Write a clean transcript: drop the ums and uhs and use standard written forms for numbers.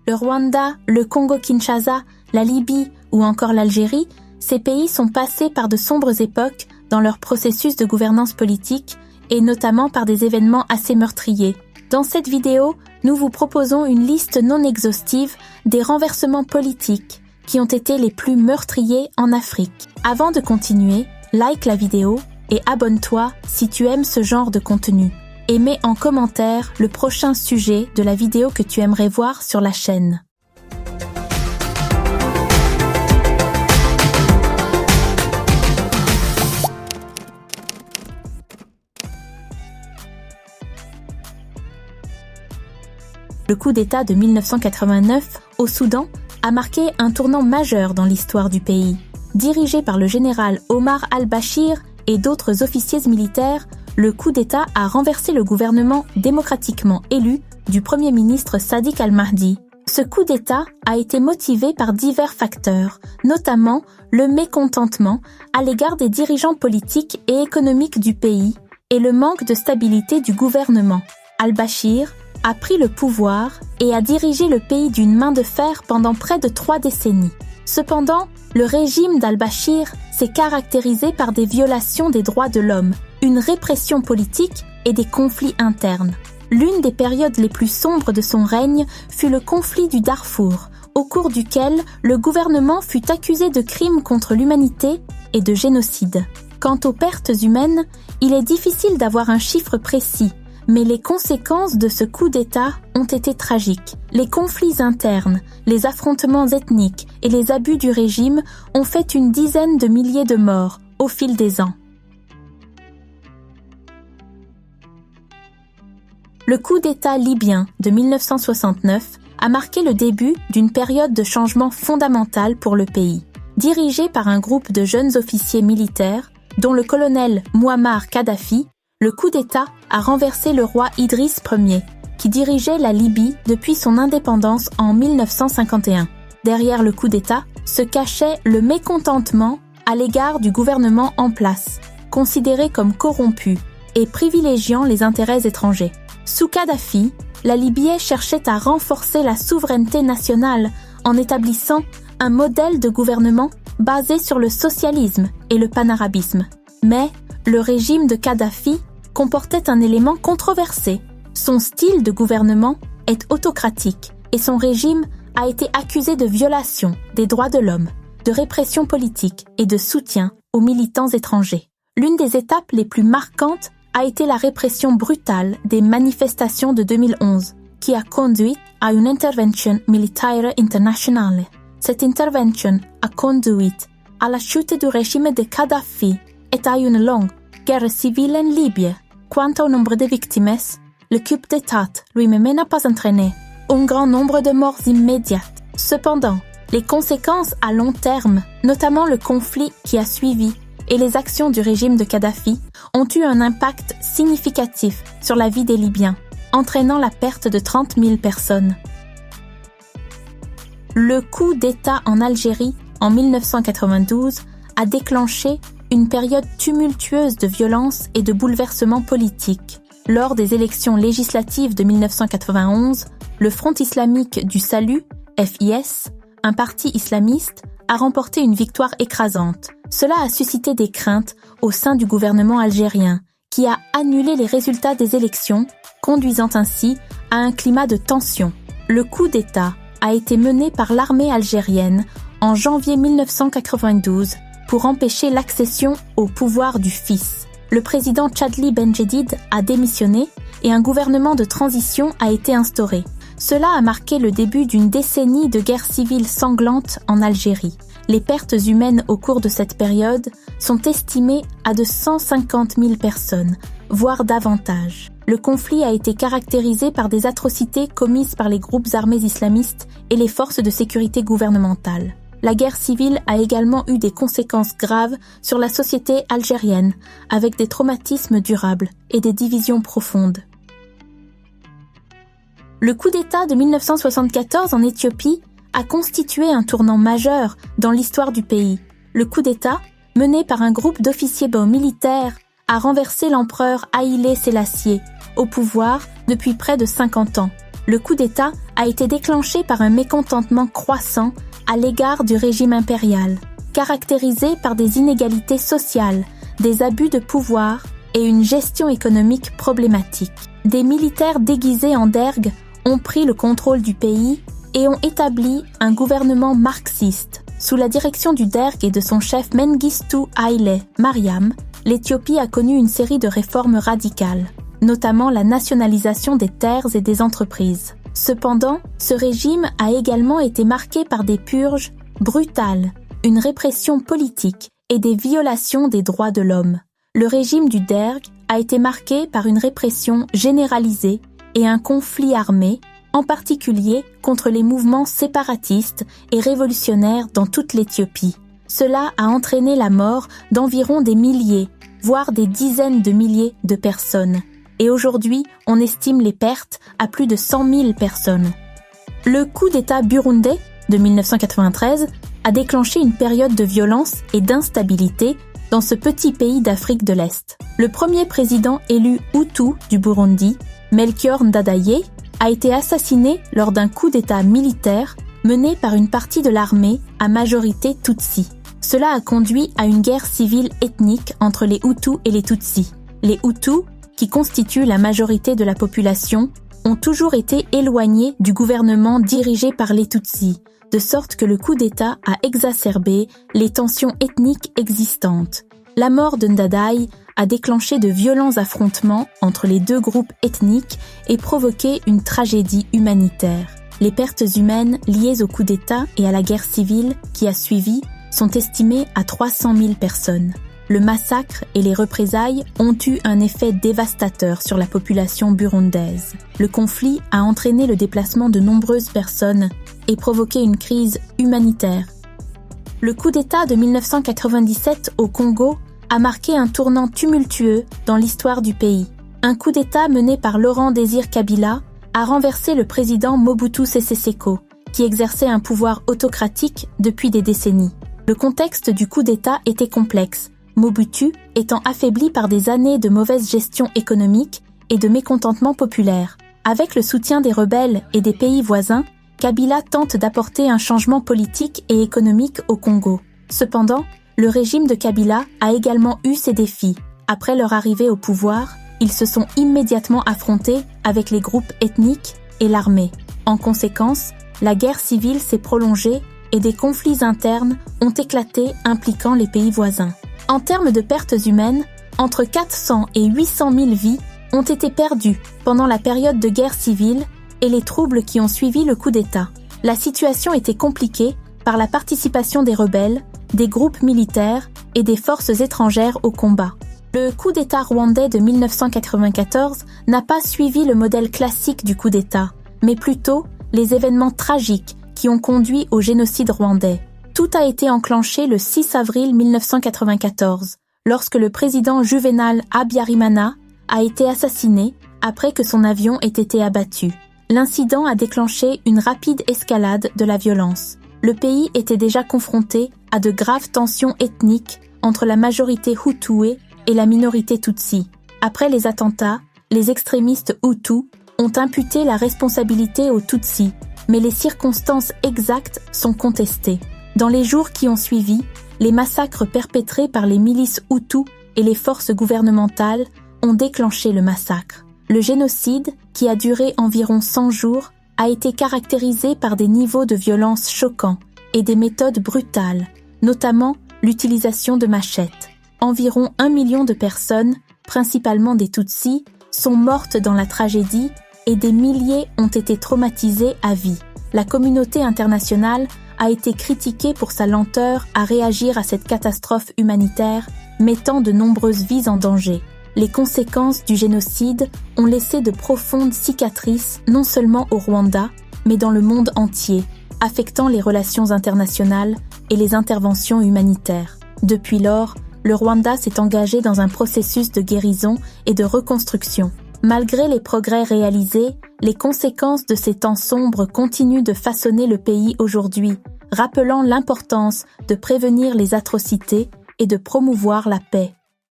Le Rwanda, le Congo-Kinshasa, la Libye ou encore l'Algérie, ces pays sont passés par de sombres époques dans leur processus de gouvernance politique et notamment par des événements assez meurtriers. Dans cette vidéo, nous vous proposons une liste non exhaustive des renversements politiques qui ont été les plus meurtriers en Afrique. Avant de continuer, like la vidéo et abonne-toi si tu aimes ce genre de contenu. Et mets en commentaire le prochain sujet de la vidéo que tu aimerais voir sur la chaîne. Le coup d'État de 1989 au Soudan a marqué un tournant majeur dans l'histoire du pays. Dirigé par le général Omar al-Bashir et d'autres officiers militaires, le coup d'État a renversé le gouvernement démocratiquement élu du Premier ministre Sadiq al-Mahdi. Ce coup d'État a été motivé par divers facteurs, notamment le mécontentement à l'égard des dirigeants politiques et économiques du pays et le manque de stabilité du gouvernement. Al-Bashir a pris le pouvoir et a dirigé le pays d'une main de fer pendant près de 3 décennies. Cependant, le régime d'al-Bashir s'est caractérisé par des violations des droits de l'homme, une répression politique et des conflits internes. L'une des périodes les plus sombres de son règne fut le conflit du Darfour, au cours duquel le gouvernement fut accusé de crimes contre l'humanité et de génocide. Quant aux pertes humaines, il est difficile d'avoir un chiffre précis, mais les conséquences de ce coup d'État ont été tragiques. Les conflits internes, les affrontements ethniques et les abus du régime ont fait une dizaine de milliers de morts au fil des ans. Le coup d'État libyen de 1969 a marqué le début d'une période de changement fondamental pour le pays. Dirigé par un groupe de jeunes officiers militaires, dont le colonel Mouammar Kadhafi, le coup d'État a renversé le roi Idriss Ier, qui dirigeait la Libye depuis son indépendance en 1951. Derrière le coup d'État se cachait le mécontentement à l'égard du gouvernement en place, considéré comme corrompu et privilégiant les intérêts étrangers. Sous Kadhafi, la Libye cherchait à renforcer la souveraineté nationale en établissant un modèle de gouvernement basé sur le socialisme et le panarabisme. Mais le régime de Kadhafi comportait un élément controversé. Son style de gouvernement est autocratique et son régime a été accusé de violation des droits de l'homme, de répression politique et de soutien aux militants étrangers. L'une des étapes les plus marquantes a été la répression brutale des manifestations de 2011, qui a conduit à une intervention militaire internationale. Cette intervention a conduit à la chute du régime de Kadhafi et à une longue guerre civile en Libye. Quant au nombre de victimes, le coup d'État lui-même n'a pas entraîné un grand nombre de morts immédiates. Cependant, les conséquences à long terme, notamment le conflit qui a suivi et les actions du régime de Kadhafi, ont eu un impact significatif sur la vie des Libyens, entraînant la perte de 30 000 personnes. Le coup d'État en Algérie en 1992 a déclenché une période tumultueuse de violence et de bouleversements politiques. Lors des élections législatives de 1991, le Front islamique du Salut, FIS, un parti islamiste, a remporté une victoire écrasante. Cela a suscité des craintes au sein du gouvernement algérien, qui a annulé les résultats des élections, conduisant ainsi à un climat de tension. Le coup d'État a été mené par l'armée algérienne en janvier 1992 pour empêcher l'accession au pouvoir du fils. Le président Chadli Benjedid a démissionné et un gouvernement de transition a été instauré. Cela a marqué le début d'une décennie de guerre civile sanglante en Algérie. Les pertes humaines au cours de cette période sont estimées à de 150 000 personnes, voire davantage. Le conflit a été caractérisé par des atrocités commises par les groupes armés islamistes et les forces de sécurité gouvernementales. La guerre civile a également eu des conséquences graves sur la société algérienne, avec des traumatismes durables et des divisions profondes. Le coup d'État de 1974 en Éthiopie a constitué un tournant majeur dans l'histoire du pays. Le coup d'État, mené par un groupe d'officiers militaires, a renversé l'empereur Haïlé Sélassié, au pouvoir depuis près de 50 ans. Le coup d'État a été déclenché par un mécontentement croissant à l'égard du régime impérial, caractérisé par des inégalités sociales, des abus de pouvoir et une gestion économique problématique. Des militaires déguisés en dergues ont pris le contrôle du pays et ont établi un gouvernement marxiste. Sous la direction du dergue et de son chef Mengistu Haile Mariam, l'Éthiopie a connu une série de réformes radicales, notamment la nationalisation des terres et des entreprises. Cependant, ce régime a également été marqué par des purges brutales, une répression politique et des violations des droits de l'homme. Le régime du dergue a été marqué par une répression généralisée et un conflit armé, en particulier contre les mouvements séparatistes et révolutionnaires dans toute l'Éthiopie. Cela a entraîné la mort d'environ des milliers, voire des dizaines de milliers de personnes. Et aujourd'hui, on estime les pertes à plus de 100 000 personnes. Le coup d'État burundais de 1993 a déclenché une période de violence et d'instabilité dans ce petit pays d'Afrique de l'Est. Le premier président élu Hutu du Burundi, Melchior Ndadaye, a été assassiné lors d'un coup d'État militaire mené par une partie de l'armée à majorité Tutsi. Cela a conduit à une guerre civile ethnique entre les Hutus et les Tutsis. Les Hutus, qui constituent la majorité de la population, ont toujours été éloignés du gouvernement dirigé par les Tutsis, de sorte que le coup d'État a exacerbé les tensions ethniques existantes. La mort de Ndadaye a déclenché de violents affrontements entre les deux groupes ethniques et provoqué une tragédie humanitaire. Les pertes humaines liées au coup d'État et à la guerre civile qui a suivi sont estimées à 300 000 personnes. Le massacre et les représailles ont eu un effet dévastateur sur la population burundaise. Le conflit a entraîné le déplacement de nombreuses personnes et provoqué une crise humanitaire. Le coup d'État de 1997 au Congo a marqué un tournant tumultueux dans l'histoire du pays. Un coup d'État mené par Laurent Désir Kabila a renversé le président Mobutu Sese Seko, qui exerçait un pouvoir autocratique depuis des décennies. Le contexte du coup d'État était complexe, Mobutu étant affaibli par des années de mauvaise gestion économique et de mécontentement populaire. Avec le soutien des rebelles et des pays voisins, Kabila tente d'apporter un changement politique et économique au Congo. Cependant, le régime de Kabila a également eu ses défis. Après leur arrivée au pouvoir, ils se sont immédiatement affrontés avec les groupes ethniques et l'armée. En conséquence, la guerre civile s'est prolongée et des conflits internes ont éclaté impliquant les pays voisins. En termes de pertes humaines, entre 400 et 800 000 vies ont été perdues pendant la période de guerre civile et les troubles qui ont suivi le coup d'État. La situation était compliquée par la participation des rebelles, des groupes militaires et des forces étrangères au combat. Le coup d'État rwandais de 1994 n'a pas suivi le modèle classique du coup d'État, mais plutôt les événements tragiques qui ont conduit au génocide rwandais. Tout a été enclenché le 6 avril 1994, lorsque le président Juvenal Habyarimana a été assassiné après que son avion ait été abattu. L'incident a déclenché une rapide escalade de la violence. Le pays était déjà confronté à de graves tensions ethniques entre la majorité Hutué et la minorité Tutsi. Après les attentats, les extrémistes Hutus ont imputé la responsabilité aux Tutsis, mais les circonstances exactes sont contestées. Dans les jours qui ont suivi, les massacres perpétrés par les milices Hutus et les forces gouvernementales ont déclenché le massacre. Le génocide, qui a duré environ 100 jours, a été caractérisé par des niveaux de violence choquants et des méthodes brutales, notamment l'utilisation de machettes. Environ 1 million de personnes, principalement des Tutsis, sont mortes dans la tragédie et des milliers ont été traumatisées à vie. La communauté internationale a été critiquée pour sa lenteur à réagir à cette catastrophe humanitaire, mettant de nombreuses vies en danger. Les conséquences du génocide ont laissé de profondes cicatrices non seulement au Rwanda, mais dans le monde entier, affectant les relations internationales et les interventions humanitaires. Depuis lors, le Rwanda s'est engagé dans un processus de guérison et de reconstruction. Malgré les progrès réalisés, les conséquences de ces temps sombres continuent de façonner le pays aujourd'hui, rappelant l'importance de prévenir les atrocités et de promouvoir la paix.